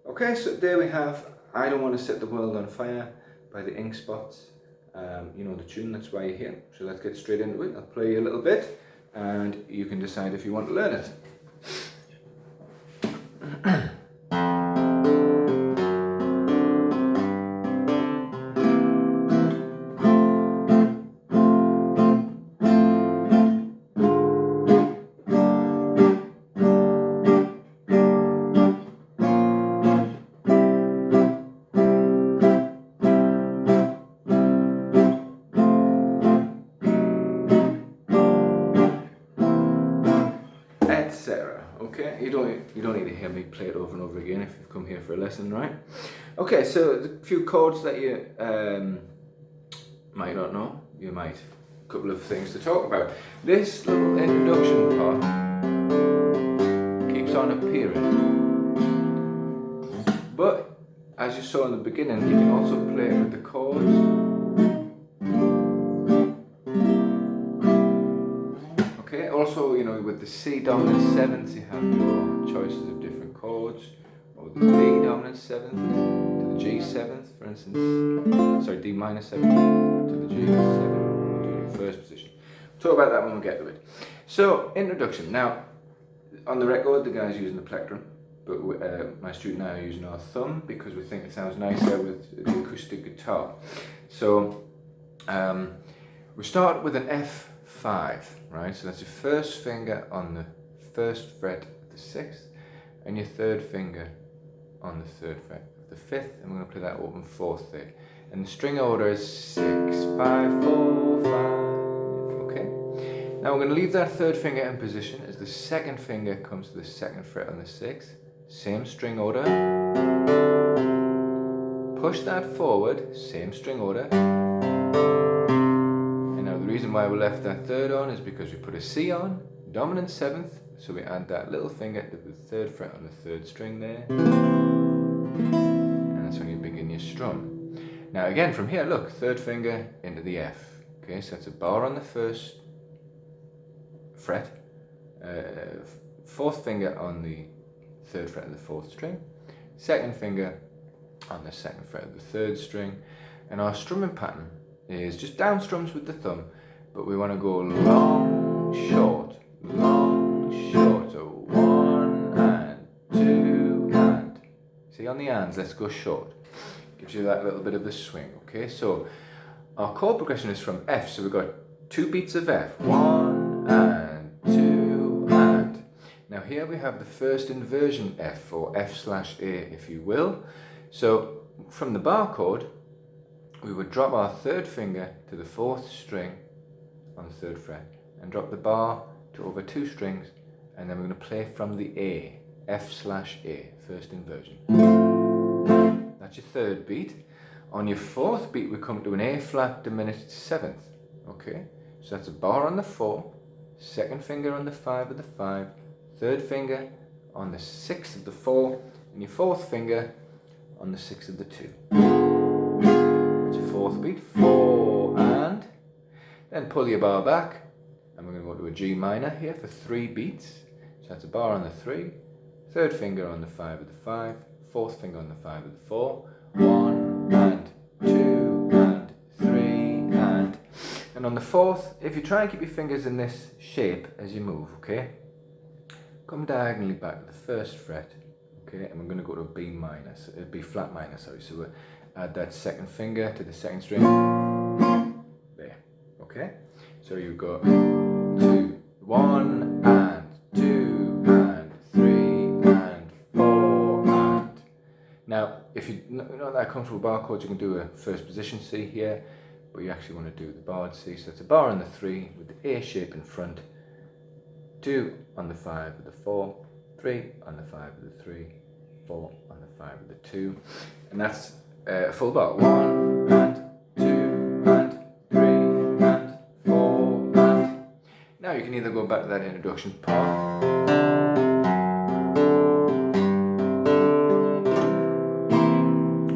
Okay, so there we have I Don't Want to Set the World on Fire by the Ink Spots. You know the tune, that's why you're here. So let's get straight into it. I'll play you a little bit and you can decide if you want to learn it. Etc. Okay, you don't need to hear me play it over and over again if you've come here for a lesson, right? Okay, so the few chords that you might not know, you might. A couple of things to talk about. This little introduction part keeps on appearing, but as you saw in the beginning, you can also play it with the chords. Okay, also, you know, with the C dominant seventh, you have your choices of different chords, or the D dominant seventh to the G seventh, for instance. Sorry, D minor seventh to the G seventh, doing your first position. We'll talk about that when we get to it. So, introduction. Now, on the record, the guy's using the plectrum, but my student and I are using our thumb because we think it sounds nicer with the acoustic guitar. So, we start with an F5, right? So that's your first finger on the first fret of the sixth, and your third finger on the third fret of the fifth, and we're going to play that open fourth there. And the string order is 6, 5, 4, 5. Okay. Now we're going to leave that third finger in position as the second finger comes to the second fret on the sixth. Same string order. Push that forward. Same string order. The reason why we left that third on is because we put a C on, dominant seventh, so we add that little finger to the third fret on the third string there, and that's when you begin your strum. Now again from here, look, third finger into the F, okay, so that's a bar on the first fret, fourth finger on the third fret of the fourth string, second finger on the second fret of the third string, and our strumming pattern is just down strums with the thumb, but we want to go long, short, so 1 and 2 and. See, on the ands, let's go short. Gives you that little bit of the swing, okay? So our chord progression is from F, so we've got 2 beats of F, 1 and 2 and. Now here we have the first inversion F, or F/A if you will. So from the bar chord, we would drop our third finger to the fourth string on the third fret and drop the bar to over 2 strings, and then we're going to play from the A, F/A, first inversion. That's your third beat. On your fourth beat we come to an A flat diminished seventh, okay? So that's a bar on the 4, second finger on the 5 of the 5, third finger on the 6th of the 4, and your fourth finger on the 6th of the 2. Fourth beat, 4 and, then pull your bar back, and we're going to go to a G minor here for 3 beats. So that's a bar on the 3, third finger on the 5 of the 5, fourth finger on the 5 of the 4, 1 and 2 and 3 and on the fourth, if you try and keep your fingers in this shape as you move, okay, come diagonally back to the first fret, okay, and we're going to go to a B minor, so it'll be flat minor, sorry, so we're add that second finger to the second string, there, okay? So you go 2, 1 and 2 and 3 and 4 and. Now, if you're not that comfortable bar chords, you can do a first position C here, but you actually want to do the barred C, so it's a bar on the 3 with the A shape in front, 2 on the 5 of the 4, 3 on the 5 of the 3, 4 on the 5 of the 2, and that's full bar, 1 and 2 and 3 and 4 and. Now you can either go back to that introduction part,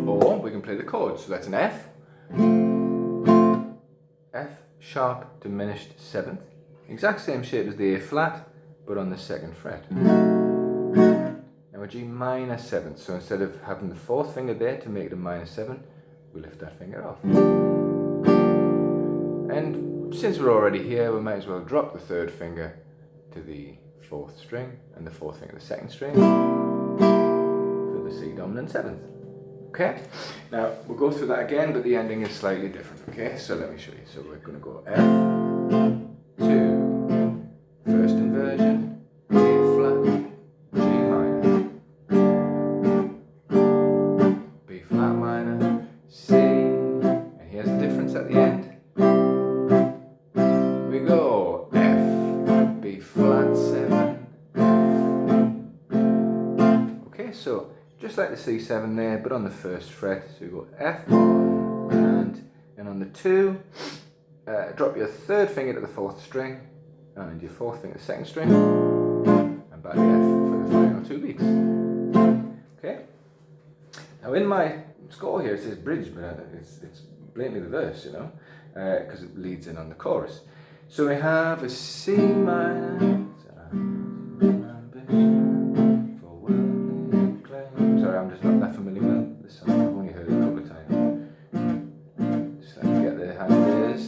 or we can play the chords. So that's an F, F sharp diminished seventh, exact same shape as the A flat, but on the second fret. Now Now a G minor 7. So instead of having the fourth finger there to make it a minor 7, we lift that finger off. And since we're already here, we might as well drop the third finger to the fourth string and the fourth finger to the second string for the C dominant 7th. Okay, now we'll go through that again, but the ending is slightly different. Okay, so let me show you. So we're going to go F, 2, first inversion, A flat, G minor, B flat minor, C, and here's the difference at the end. We go F, B flat 7, F. Okay, so just like the C7 there, but on the first fret. So you go F and on the 2, drop your third finger to the fourth string and your fourth finger to the second string, and back to F for the final 2 beats. Okay. Now in my score here it says bridge, but it's blatantly the verse, you know, because it leads in on the chorus. So we have a C minor. Sorry, I'm just not that familiar with this song. I've only heard it a couple of times. Just let me get the how it is.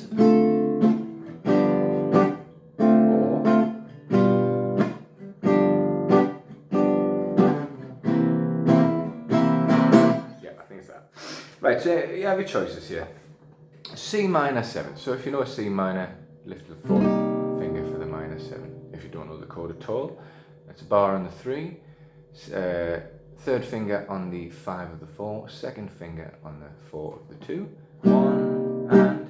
Yeah, I think it's that. Right, so you have your choices here. C minor 7. So if you know a C minor, lift the fourth finger for the minor 7. If you don't know the chord at all, that's a bar on the 3. Third finger on the 5 of the 4, second finger on the 4 of the 2, 1 and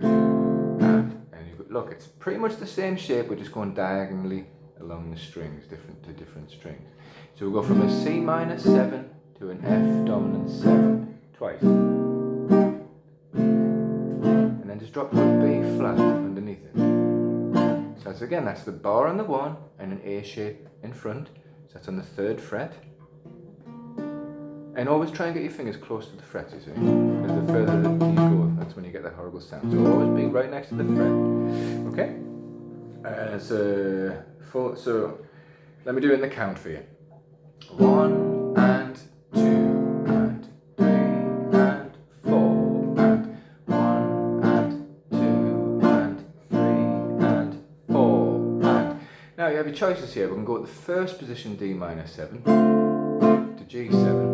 2 and you look, it's pretty much the same shape, we're just going diagonally along the strings, different strings. So we'll go from a C minor 7 to an F dominant 7 twice, and then just drop the B flat underneath it. So that's, again, that's the bar on the 1 and an A shape in front, so that's on the 3rd fret. And always try and get your fingers close to the fret, you see, because the further that you go, that's when you get that horrible sound. So always be right next to the fret, okay? So let me do it in the count for you. 1 and 2 and 3 and 4 and 1 and 2 and 3 and 4 and. Now you have your choices here. We can go at the first position D minor 7 to G7.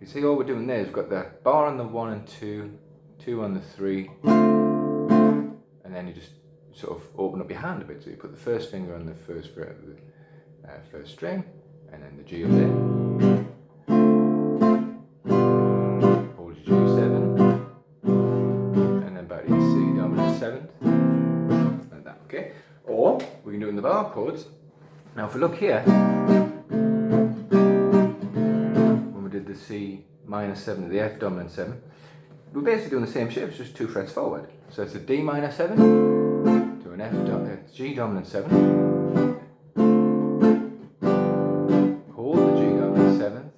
You see, all we're doing there is we've got the bar on the 1 and 2, 2 on the 3, and then you just sort of open up your hand a bit. So you put the first finger on the first fret of the first string, and then the G up there. Hold your G7, and then back to your C dominant 7th, like that, okay? Or we can do it in the bar chords. Now if we look here, the C minor 7 to the F dominant 7, we're basically doing the same shape, it's just 2 frets forward. So it's a D minor 7 to an G dominant 7, hold the G dominant 7th,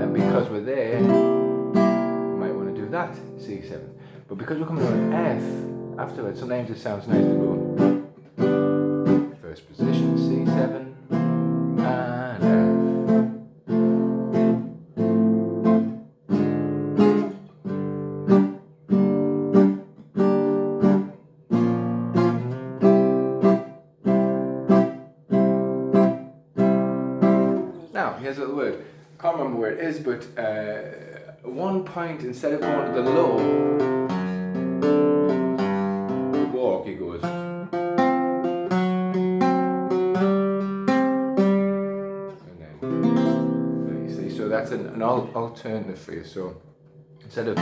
and because we're there, we might want to do that C7. But because we're coming to an F afterwards, sometimes it sounds nice to go first position C7 and F. Here's a little word. I can't remember where it is, but at one point, instead of going to the low, the walk, he goes. And then, you see, so that's an alternative for you. So instead of,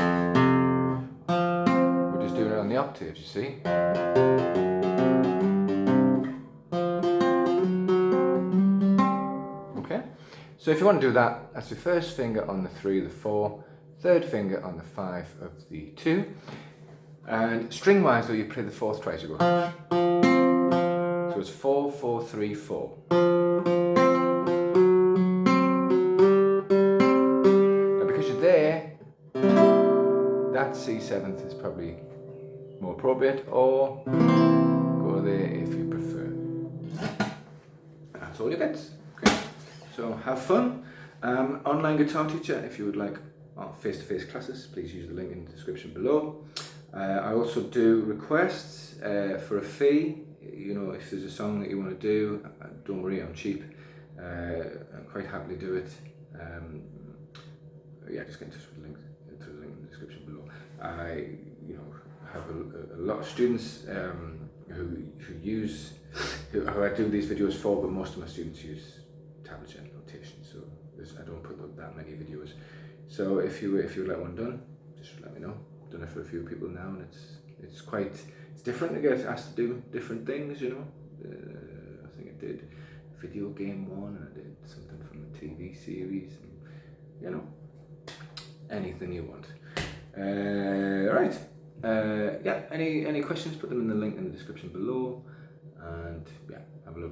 we're just doing it on the octaves, you see. So if you want to do that, that's your first finger on the 3 of the 4, third finger on the 5 of the 2, and string wise though you play the 4th twice, you go. So it's 4, 4, 3, 4. Now because you're there, that C7th is probably more appropriate, or go there if you prefer. That's all you get. Okay. So have fun. Online guitar teacher, if you would like face-to-face classes, please use the link in the description below. I also do requests for a fee. You know, if there's a song that you want to do, don't worry, I'm cheap. I'll quite happily do it. Yeah, just get in touch with the link through the link in the description below. I, have a lot of students who I do these videos for, but most of my students use tablets and notation, so I don't put up that many videos. So if you like one done, just let me know. I've done it for a few people now, and it's different to get asked to do different things, you know. I think I did a video game one, and I did something from a TV series, and, you know, anything you want. Right. Yeah, any questions, put them in the link in the description below, and yeah, have a lovely